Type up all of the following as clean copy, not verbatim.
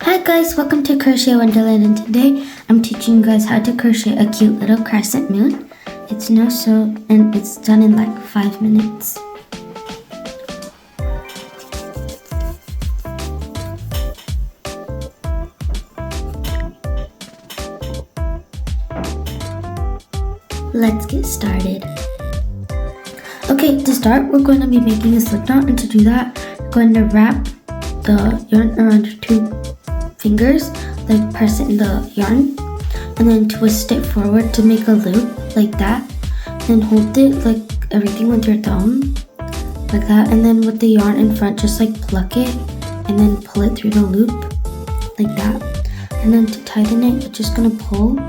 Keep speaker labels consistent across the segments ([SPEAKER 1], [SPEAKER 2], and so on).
[SPEAKER 1] Hi guys, welcome to Crochet Wonderland, and today I'm teaching you guys how to crochet a cute little crescent moon. It's no sew and it's done in like 5 minutes. Let's get started. Okay, to start we're going to be making a slip knot, and to do that we're going to wrap the yarn around your 2 fingers, like press it in the yarn, and then twist it forward to make a loop like that. Then hold it like everything with your thumb like that, and then with the yarn in front just like pluck it and then pull it through the loop like that. And then to tighten it, you're just gonna pull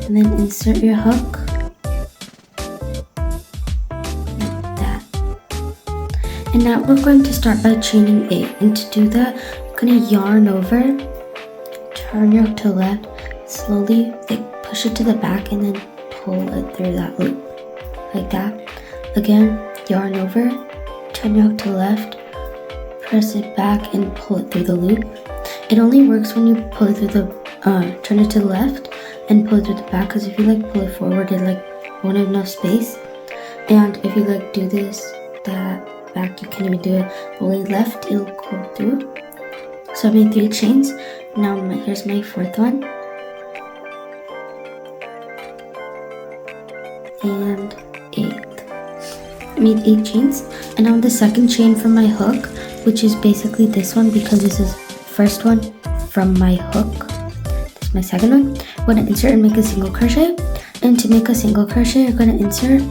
[SPEAKER 1] and then insert your hook like that. And now we're going to start by chaining 8, and to do that you're gonna yarn over, turn your hook to the left, slowly like push it to the back and then pull it through that loop like that. Again, yarn over, turn your hook to the left, press it back and pull it through the loop. It only works when you pull it through the turn it to the left and pull it through the back, because if you like pull it forward it like won't have enough space, and if you like do this that back you can't even do it, only left it'll go through. So I made 3 chains. Now here's my 4th one. And 8th. I made 8 chains. And now the second chain from my hook, which is basically this one because this is first one from my hook. This is my second one. I'm going to insert and make a single crochet. And to make a single crochet, you're going to insert,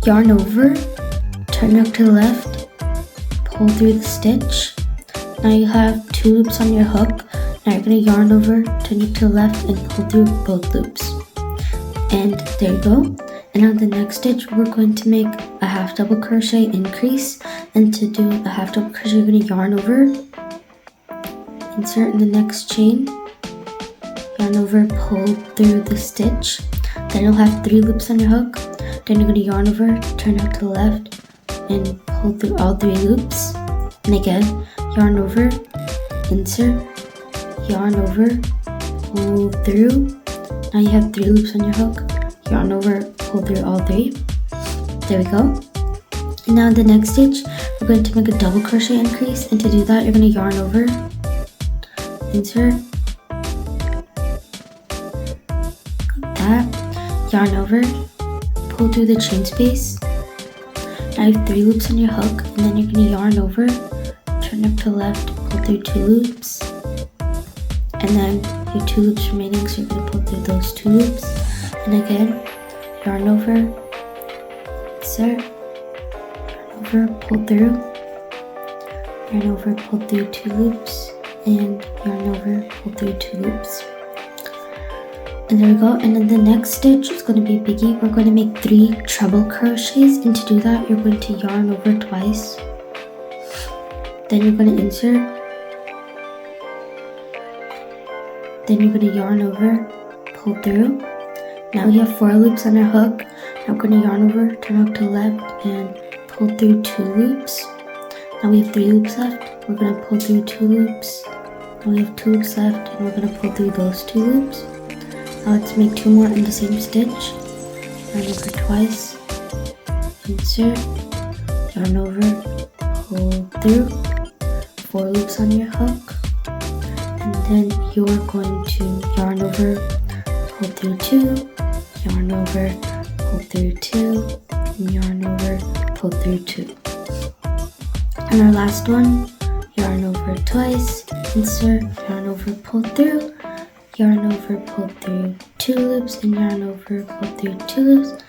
[SPEAKER 1] yarn over, turn your hook to the left, pull through the stitch. Now you have 2 loops on your hook. Now you're going to yarn over, turn it to the left and pull through both loops. And there you go. And on the next stitch we're going to make a half double crochet increase, and to do a half double crochet you're going to yarn over, insert in the next chain, yarn over, pull through the stitch. Then you'll have 3 loops on your hook. Then you're going to yarn over, turn it to the left and pull through all 3 loops. And again, yarn over, insert, yarn over, pull through. Now you have 3 loops on your hook, yarn over, pull through all 3. There we go. And now in the next stitch we're going to make a double crochet increase, and to do that you're going to yarn over, insert like that, yarn over, pull through the chain space. Now you have 3 loops on your hook, and then you're going to yarn over, turn up to the left, pull through 2 loops, and then you have 2 loops remaining, so you're going to pull through those 2 loops. And again, yarn over, insert, yarn over, pull through, yarn over, pull through 2 loops, and yarn over, pull through 2 loops. And there we go. And then the next stitch is going to be a biggie. We're going to make 3 treble crochets, and to do that you're going to yarn over twice. Then you're going to insert, then you're going to yarn over, pull through. Now we have 4 loops on our hook. Now we're going to yarn over, turn hook to the left and pull through 2 loops. Now we have 3 loops left. We're going to pull through 2 loops. Now we have 2 loops left and we're going to pull through those 2 loops. Now let's make 2 more in the same stitch. Yarn over twice, insert, yarn over, pull through, 4 loops on your hook, and then you're going to yarn over, pull through 2, yarn over, pull through 2, and yarn over, pull through 2. And our last one, yarn over twice, insert, yarn over, pull through, yarn over, pull through 2 loops, and yarn over, pull through 2 loops,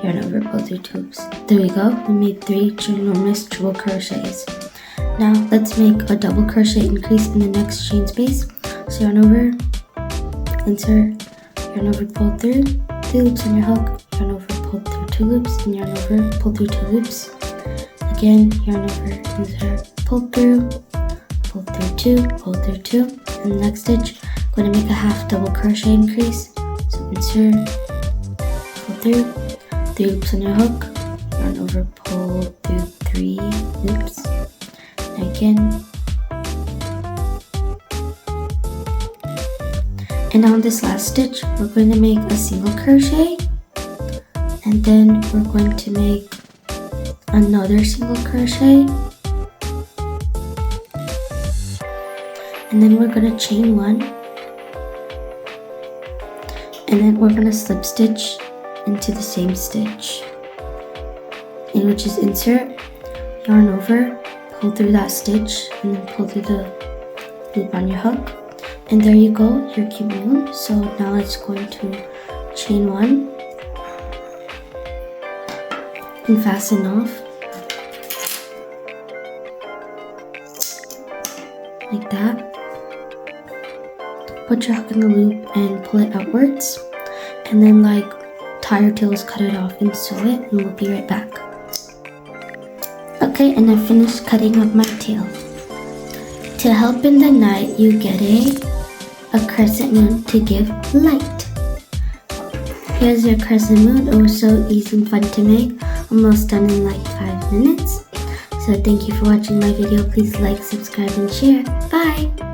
[SPEAKER 1] yarn over, pull through 2 loops. There we go. We made 3 ginormous triple crochets. Now let's make a double crochet increase in the next chain space. So yarn over, insert, yarn over, pull through 3 loops on your hook, yarn over, pull through 2 loops, and yarn over, pull through 2 loops. Again, yarn over, insert, pull through 2, pull through 2. And the next stitch, I'm going to make a half double crochet increase. So insert, pull through, 3 loops on your hook, yarn over, pull through 3 loops. And again, And on this last stitch, we're going to make a single crochet, and then we're going to make another single crochet, and then we're going to chain 1, and then we're going to slip stitch into the same stitch, and which is insert, yarn over, pull through that stitch, and then pull through the loop on your hook. And there you go, your cute moon. So now it's going to chain 1 and fasten off like that. Put your hook in the loop and pull it outwards, and then like tie your tails, cut it off and sew it, and we'll be right back. Okay, and I finished cutting up my tail. To help in the night, you get a crescent moon to give light. Here's your crescent moon. It was so easy and fun to make. Almost done in like 5 minutes. So thank you for watching my video. Please like, subscribe, and share. Bye!